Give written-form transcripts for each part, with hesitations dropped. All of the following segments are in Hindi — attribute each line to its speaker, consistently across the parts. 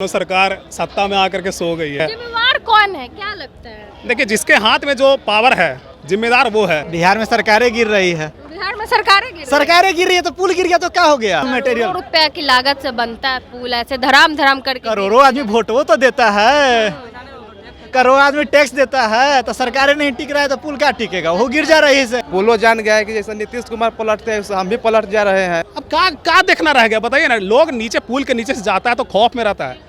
Speaker 1: सरकार सत्ता में आकर के सो गई है।
Speaker 2: जिम्मेवार कौन है, क्या लगता है?
Speaker 1: देखिए, जिसके हाथ में जो पावर है, जिम्मेदार वो है।
Speaker 3: बिहार में सरकारें गिर रही है।
Speaker 2: बिहार में सरकारें
Speaker 3: गिर रही है तो पुल गिर गया तो क्या हो गया?
Speaker 2: करोड़ों रुपया की लागत से बनता है पुल, ऐसे धराम धराम करके।
Speaker 3: करोड़ों आदमी वोटो तो देता है, करोड़ों आदमी टैक्स देता है, तो सरकारें नहीं टिक रहा है तो पुल क्या टिकेगा? वो गिर जा रही है।
Speaker 4: पुलो जान गया है कि जैसे नीतीश कुमार पलटते हैं हम भी पलट जा रहे हैं।
Speaker 1: अब क्या देखना रह गया बताइए ना। लोग नीचे पुल के नीचे से जाता है तो खौफ में रहता है,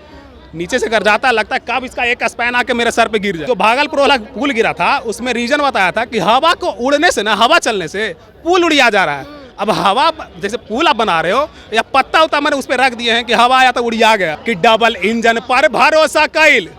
Speaker 1: नीचे से कर जाता है, लगता है कब इसका एक स्पैन आके मेरे सर पे गिर जाए। जो भागलपुर वाला पुल गिरा था उसमें रीजन बताया था कि हवा को उड़ने से ना, हवा चलने से पुल उड़िया जा रहा है। अब हवा जैसे पुल आप बना रहे हो या पत्ता उता मैंने उस पर रख दिए हैं कि हवा आया तो उड़िया गया। कि डबल इंजन पर भरोसा कैल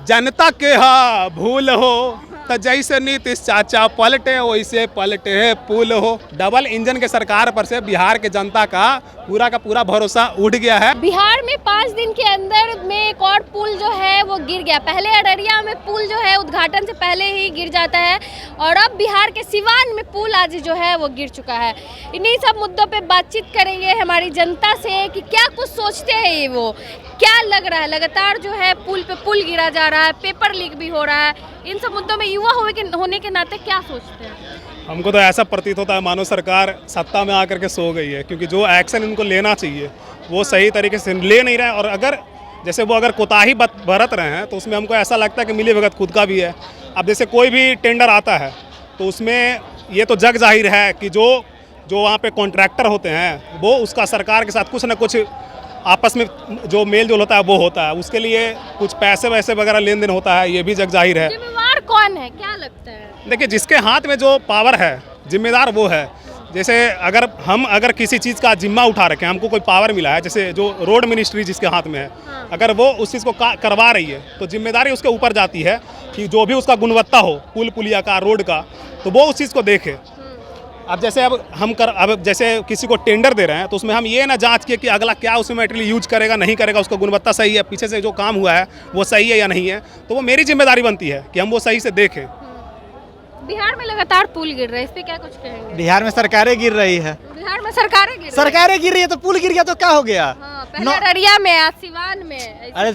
Speaker 1: जनता के हा भूल हो, तो जैसे नीतीश चाचा पलटे वैसे पलटे है पुल हो। डबल इंजन के सरकार पर से बिहार के जनता का पूरा भरोसा उठ गया है।
Speaker 2: बिहार में 5 दिन के अंदर में एक और पुल जो है वो गिर गया। पहले अररिया में पुल जो है उद्घाटन से पहले ही गिर जाता है और अब बिहार के सिवान में पुल आज जो है वो गिर चुका है। इन्हीं सब मुद्दों पे बातचीत करेंगे हमारी जनता से कि क्या कुछ सोचते हैं ये, वो क्या लग रहा है। लगातार जो है पुल पे पुल गिरा जा रहा है, पेपर लीक भी हो रहा है। इन सब मुद्दों में युवा होने के नाते क्या सोचते हैं?
Speaker 1: हमको तो ऐसा प्रतीत होता है मानो सरकार सत्ता में आकर के सो गई है, क्योंकि जो एक्शन इनको लेना चाहिए वो सही तरीके से ले नहीं रहे हैं। और अगर कोताही बरत रहे हैं तो उसमें हमको ऐसा लगता है कि मिली भगत खुद का भी है। अब जैसे कोई भी टेंडर आता है तो उसमें ये तो जग जाहिर है कि जो वहाँ पे कॉन्ट्रैक्टर होते हैं वो उसका सरकार के साथ कुछ ना कुछ आपस में जो मेल जोल होता है वो होता है, उसके लिए कुछ पैसे वैसे वगैरह लेन देन होता है, ये भी जग जाहिर है।
Speaker 2: जिम्मेवार कौन है, क्या लगता है?
Speaker 1: देखिए, जिसके हाथ में जो पावर है, जिम्मेदार वो है। जैसे अगर किसी चीज़ का जिम्मा उठा रखे, हमको कोई पावर मिला है, जैसे जो रोड मिनिस्ट्री जिसके हाथ में है, अगर वो उस चीज़ को करवा रही है तो जिम्मेदारी उसके ऊपर जाती है कि जो भी उसका गुणवत्ता हो पुल पुलिया का, रोड का, तो वो उस चीज़ को देखे। अब जैसे किसी को टेंडर दे रहे हैं तो उसमें हम ये ना जांच किए कि अगला क्या उसमें मटेरियल यूज करेगा नहीं करेगा, उसका गुणवत्ता सही है, पीछे से जो काम हुआ है वो सही है या नहीं है, तो वो मेरी जिम्मेदारी बनती है कि हम वो सही से देखें।
Speaker 2: बिहार में लगातार पुल गिर रहे हैं, इस पे क्या कुछ कहेंगे?
Speaker 3: बिहार में सरकारें गिर रही है।
Speaker 2: बिहार में सरकारें गिर
Speaker 3: रही है तो पुल गिर गया तो क्या हो गया?
Speaker 2: पहले अररिया में, आज सिवान में।
Speaker 3: अरे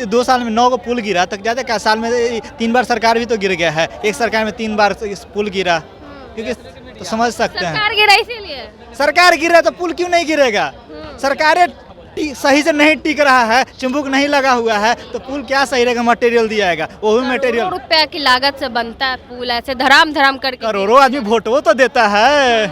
Speaker 3: 2 साल में 9 को पुल गिरा तक ज्यादा क्या, साल में 3 बार सरकार भी तो गिर गया है। एक सरकार में 3 बार इस पुल गिरा, क्योंकि तो समझ सकते हैं
Speaker 2: सरकार गिरा इसीलिए।
Speaker 3: सरकार गिर रहा है तो पुल क्यों नहीं गिरेगा? सरकारें सही से नहीं टिक रहा है, चुंबक नहीं लगा हुआ है तो पुल क्या सही रहेगा? मटेरियल दिया जाएगा, वो भी मटेरियल
Speaker 2: करोड़ों रुपया की लागत से बनता है पुल, ऐसे धराम धराम करके।
Speaker 3: करोड़ों आदमी वोटो तो देता है,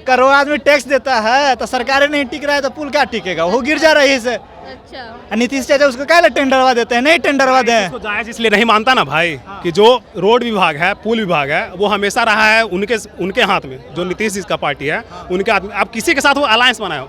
Speaker 3: करोड़ों आदमी टैक्स देता है, तो सरकारें नहीं टिक रहा है तो पुल क्या टिकेगा? वो गिर जा रही है।
Speaker 2: अच्छा,
Speaker 3: नीतीश चाचा उसको क्या टेंडरवा देते हैं? नहीं टेंडरवा दें।
Speaker 1: इसको जायज इसलिए नहीं मानता ना भाई कि जो रोड विभाग है, पुल विभाग है, वो हमेशा रहा है उनके हाथ में, जो नीतीश जी का पार्टी है उनके हाथ में। आप किसी के साथ वो अलायंस बनाए हो,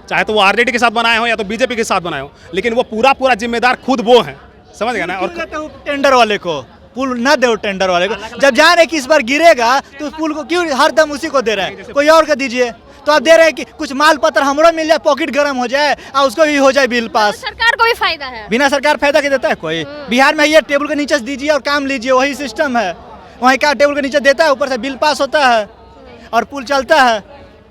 Speaker 1: चाहे तो वो आरजेडी के साथ बनाए हो या तो बीजेपी के साथ बनाए हो, लेकिन वो पूरा जिम्मेदार खुद वो हैं, समझ गया ना। और
Speaker 3: टेंडर वाले को पुल ना दे, टेंडर वाले को जब जान है कि इस बार गिरेगा तो उस पुल को क्यों हर दम उसी को दे रहे हैं? कोई और को दीजिए। तो आप दे रहे हैं कि कुछ माल पत्र हमरो मिल जाए, पॉकेट गर्म हो जाए और उसको भी हो जाए बिल पास।
Speaker 2: तो सरकार को भी फायदा है।
Speaker 3: बिना सरकार फायदा के देता है कोई? बिहार में ये टेबल के नीचे से दीजिए और काम लीजिए, वही सिस्टम है। वहीं का टेबल के नीचे देता है, ऊपर से बिल पास होता है और पुल चलता है।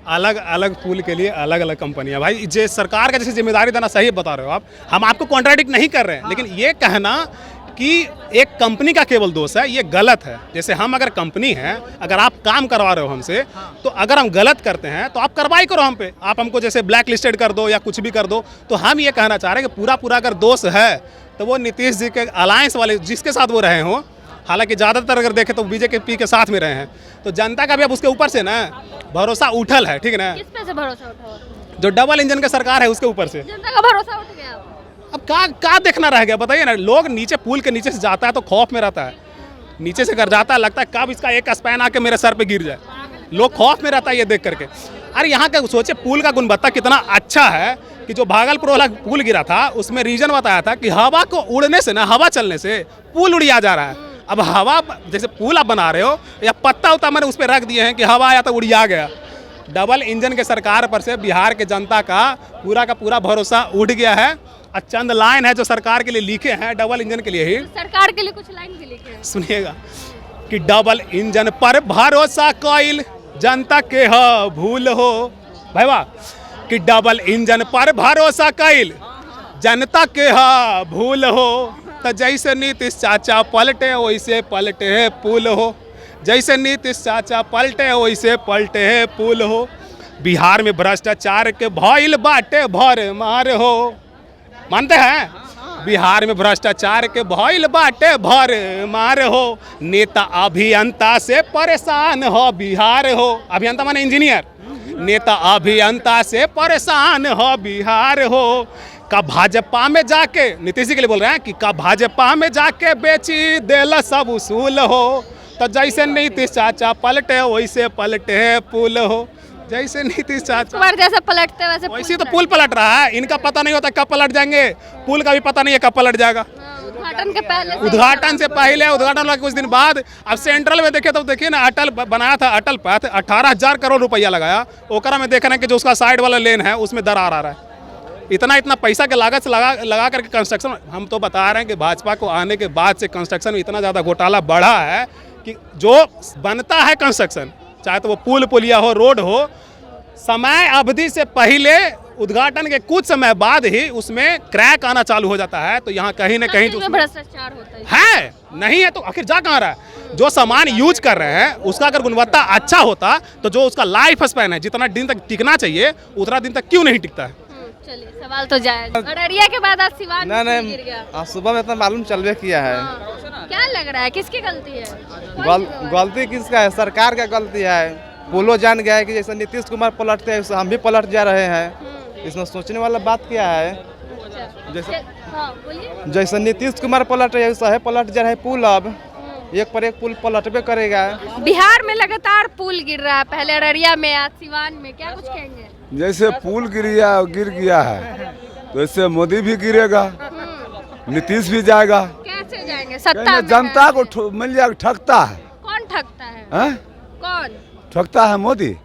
Speaker 1: अलग अलग पुल के लिए अलग अलग कंपनियां। भाई जे सरकार का जैसे जिम्मेदारी देना सही बता रहे हो आप, हम आपको कॉन्ट्राडिक्ट नहीं कर रहे हैं, लेकिन ये कहना कि एक कंपनी का केवल दोष है, ये गलत है। जैसे हम अगर कंपनी है, अगर आप काम करवा रहे हो हमसे, तो अगर हम गलत करते हैं तो आप कार्रवाई करो हम पे। आप हमको जैसे ब्लैक लिस्टेड कर दो या कुछ भी कर दो। तो हम ये कहना चाह रहे हैं कि पूरा अगर दोष है तो वो नीतीश जी के अलायंस वाले जिसके साथ वो रहे हों, हालांकि ज़्यादातर अगर देखें तो बीजेपी के साथ में रहे हैं, तो जनता का भी अब उसके ऊपर से ना भरोसा उठल है, ठीक है ना।
Speaker 2: किस पे से भरोसा उठा?
Speaker 1: जो डबल इंजन का सरकार है उसके ऊपर से
Speaker 2: जनता का भरोसा उठ गया।
Speaker 1: अब क्या देखना रह गया बताइए ना। लोग नीचे पुल के नीचे से जाता है तो खौफ में रहता है, नीचे से कर जाता है, लगता है कब इसका एक स्पैन आके मेरे सर पे गिर जाए। लोग खौफ में रहता है ये देख करके। अरे यहाँ का सोचे, पुल का गुणवत्ता कितना अच्छा है कि जो भागलपुर वाला पुल गिरा था उसमें रीजन बताया था कि हवा को उड़ने से ना, हवा चलने से पुल उड़िया जा रहा है। अब हवा जैसे पुल आप बना रहे हो या पत्ता उता मैंने उस पर रख दिए हैं कि हवा आया तो उड़िया गया। डबल इंजन के सरकार पर से बिहार के जनता का पूरा भरोसा उठ गया है। और चंद लाइन है जो सरकार के लिए लिखे हैं, डबल इंजन के लिए ही।
Speaker 2: सरकार के लिए कुछ लाइन भी लिखे हैं,
Speaker 1: सुनिएगा कि डबल इंजन पर भरोसा कैल जनता के भूल हो। भाई वाह, कि डबल इंजन पर भरोसा कैल जनता के हा भूल हो, तो जैसे नीतीश चाचा पलटे वैसे पलटे है पुल हो, जैसे नीतीश चाचा पलटे वैसे पलटे है पुल हो। बिहार में भ्रष्टाचार के भइल बाटे भर मार हो, मानते हैं? बिहार में भ्रष्टाचार के भइल बाटे भर मार हो, नेता अभियंता से परेशान हो बिहार हो। अभियंता माने इंजीनियर, नेता अभियंता से परेशान हो बिहार हो। का भाजपा में जाके, नीतीश जी के लिए बोल रहे हैं कि का भाजपा में जाके बेची देला सब उसूल हो, तो जैसे नीतीश चाचा पलटे वैसे पलटे पुल हो, जैसे नीतीश चाचा
Speaker 2: जैसे पलटते वैसे
Speaker 1: वैसे तो पुल पलट रहा है। इनका पता नहीं होता कब पलट जाएंगे, पुल का भी पता नहीं है कब पलट जाएगा।
Speaker 2: उद्घाटन के पहले
Speaker 1: उद्घाटन से पहले, उद्घाटन वाले कुछ दिन बाद। अब सेंट्रल में देखे तो देखिए ना, अटल बनाया था अटल पथ, 18,000 करोड़ रुपया लगाया, ओकरा में देख रहे हैं कि जो उसका साइड वाला लेन है उसमें दरार आ रहा है। इतना पैसा के लागत से लगा करके कंस्ट्रक्शन, हम तो बता रहे हैं कि भाजपा को आने के बाद से कंस्ट्रक्शन में इतना ज़्यादा घोटाला बढ़ा है कि जो बनता है कंस्ट्रक्शन, चाहे तो वो पुल पुलिया हो, रोड हो, समय अवधि से पहले उद्घाटन के कुछ समय बाद ही उसमें क्रैक आना चालू हो जाता है। तो यहाँ कहीं ना कहीं जो
Speaker 2: भ्रष्टाचार होता
Speaker 1: है नहीं है तो आखिर जा कहाँ रहा है? जो सामान यूज कर रहे हैं उसका अगर गुणवत्ता अच्छा होता तो जो उसका लाइफ स्पैन है, जितना दिन तक टिकना चाहिए उतना दिन तक क्यों नहीं टिकता है?
Speaker 2: चलिए सवाल तो जाएगा। अररिया के बाद आज सिवान में
Speaker 4: नहीं
Speaker 2: गिर गया।
Speaker 4: नहीं, सुबह में इतना मालूम चलवे किया है।
Speaker 2: क्या लग रहा है किसकी गलती है?
Speaker 4: गलती किसका है? सरकार का गलती है। पुलो जान गया है कि जैसे नीतीश कुमार पलटते हैं हम भी पलट जा रहे हैं। इसमें सोचने वाला बात क्या है? जैसे नीतीश कुमार पलट रहे वैसा है पलट जा रहा है पुल। अब एक पर एक पुल पलटबे करेगा।
Speaker 2: बिहार में लगातार पुल गिर रहा है, पहले अररिया में, आज सिवान में, क्या कुछ कहेंगे?
Speaker 5: जैसे पुल गिर गया है तो ऐसे मोदी भी गिरेगा, नीतीश भी जाएगा।
Speaker 2: कैसे जाएंगे? सत्ता में
Speaker 5: जनता को मिल जाएगा। ठगता है।
Speaker 2: कौन ठगता है? कौन
Speaker 5: ठगता है? मोदी।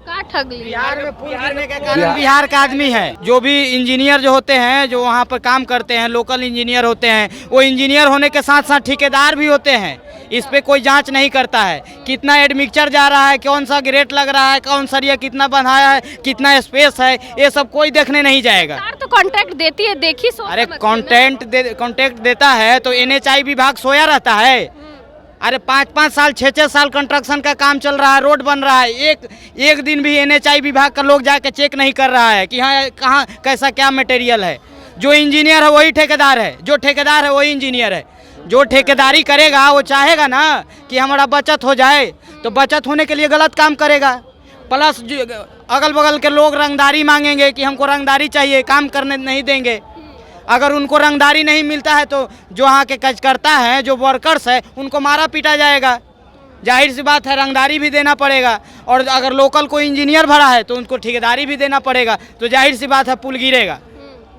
Speaker 2: का ठग लिया?
Speaker 3: बिहार में पुल गिरने के कारण बिहार का आदमी है, जो भी इंजीनियर जो होते हैं, जो वहाँ पर काम करते हैं, लोकल इंजीनियर होते हैं, वो इंजीनियर होने के साथ साथ ठेकेदार भी होते हैं। इस पे कोई जांच नहीं करता है। कितना एडमिक्सचर जा रहा है, कौन सा ग्रेट लग रहा है, कौन सरिया कितना बंधाया है, कितना स्पेस है, ये सब कोई देखने नहीं जाएगा।
Speaker 2: सरकार तो कॉन्ट्रैक्ट देती है, देखी सोच
Speaker 3: अरे
Speaker 2: समझ के
Speaker 3: कॉन्ट्रैक्ट देता है तो NHI विभाग सोया रहता है। अरे 5-5 साल 6-6 साल कंस्ट्रक्शन का काम चल रहा है, रोड बन रहा है, एक दिन भी NHI विभाग का लोग जाके चेक नहीं कर रहा है कि हाँ कहाँ कैसा क्या मटेरियल है। जो इंजीनियर है वही ठेकेदार है, जो ठेकेदार है वही इंजीनियर है। जो ठेकेदारी करेगा वो चाहेगा ना कि हमारा बचत हो जाए, तो बचत होने के लिए गलत काम करेगा। प्लस अगल बगल के लोग रंगदारी मांगेंगे कि हमको रंगदारी चाहिए, काम करने नहीं देंगे। अगर उनको रंगदारी नहीं मिलता है तो जो वहाँ के कार्यकर्ता हैं, जो वर्कर्स है, उनको मारा पीटा जाएगा। जाहिर सी बात है रंगदारी भी देना पड़ेगा। और अगर लोकल कोई इंजीनियर भरा है तो उनको ठेकेदारी भी देना पड़ेगा। तो जाहिर सी बात है पुल गिरेगा।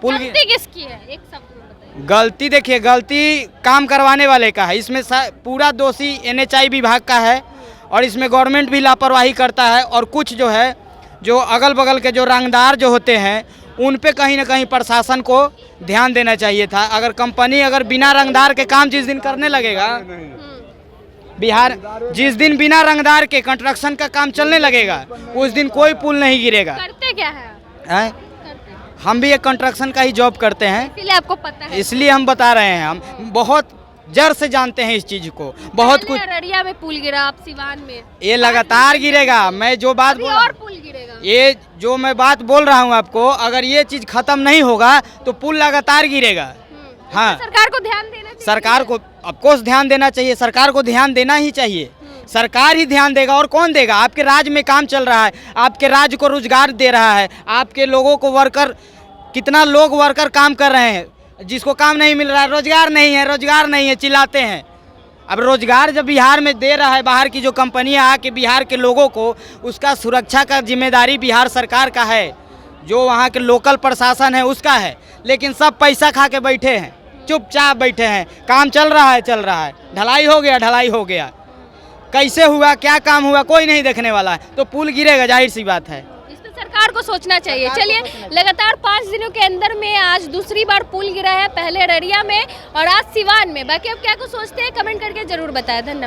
Speaker 2: गलती किसकी है? एक शब्द में बताइए।
Speaker 3: गलती देखिए, गलती काम करवाने वाले का है। इसमें पूरा दोषी NHI विभाग का है और इसमें गवर्नमेंट भी लापरवाही करता है। और कुछ जो है, जो अगल बगल के जो रंगदार जो होते हैं, उन पे कहीं ना कहीं प्रशासन को ध्यान देना चाहिए था। अगर कंपनी अगर बिना रंगदार के काम जिस दिन करने लगेगा, बिहार जिस दिन बिना रंगदार के कंस्ट्रक्शन का काम चलने लगेगा, उस दिन कोई पुल नहीं गिरेगा।
Speaker 2: करते क्या है?
Speaker 3: हम भी एक कंस्ट्रक्शन का ही जॉब करते हैं,
Speaker 2: इसलिए आपको पता है।
Speaker 3: इसलिए हम बता रहे हैं। हम बहुत जड़ से जानते हैं इस चीज को। बहुत कुछ
Speaker 2: अररिया में पुल गिरा, आप सिवान में,
Speaker 3: ये लगातार गिरेगा। मैं जो बात बोल
Speaker 2: और पुल गिरेगा।
Speaker 3: ये जो मैं बात बोल रहा हूँ आपको, अगर ये चीज खत्म नहीं होगा तो पुल लगातार गिरेगा। हाँ,
Speaker 2: सरकार को ध्यान देना चाहिए।
Speaker 3: सरकार को ऑफकोर्स ध्यान देना चाहिए। सरकार को ध्यान देना ही चाहिए। सरकार ही ध्यान देगा और कौन देगा? आपके राज्य में काम चल रहा है, आपके राज्य को रोजगार दे रहा है, आपके लोगों को वर्कर, कितना लोग वर्कर काम कर रहे हैं, जिसको काम नहीं मिल रहा है, रोजगार नहीं है, रोजगार नहीं है, चिल्लाते हैं। अब रोजगार जब बिहार में दे रहा है, बाहर की जो कंपनियां आके बिहार के लोगों को, उसका सुरक्षा का जिम्मेदारी बिहार सरकार का है, जो वहाँ के लोकल प्रशासन है उसका है। लेकिन सब पैसा खा के बैठे हैं, चुपचाप बैठे हैं। काम चल रहा है, ढलाई हो गया, कैसे हुआ, क्या काम हुआ, कोई नहीं देखने वाला है। तो पुल गिरेगा, जाहिर सी बात है।
Speaker 2: इस पे सरकार को सोचना चाहिए। चलिए, लगातार 5 दिनों के अंदर में आज दूसरी बार पुल गिरा है, पहले अररिया में और आज सिवान में। बाकी अब क्या कुछ सोचते हैं कमेंट करके जरूर बताएं। धन्यवाद।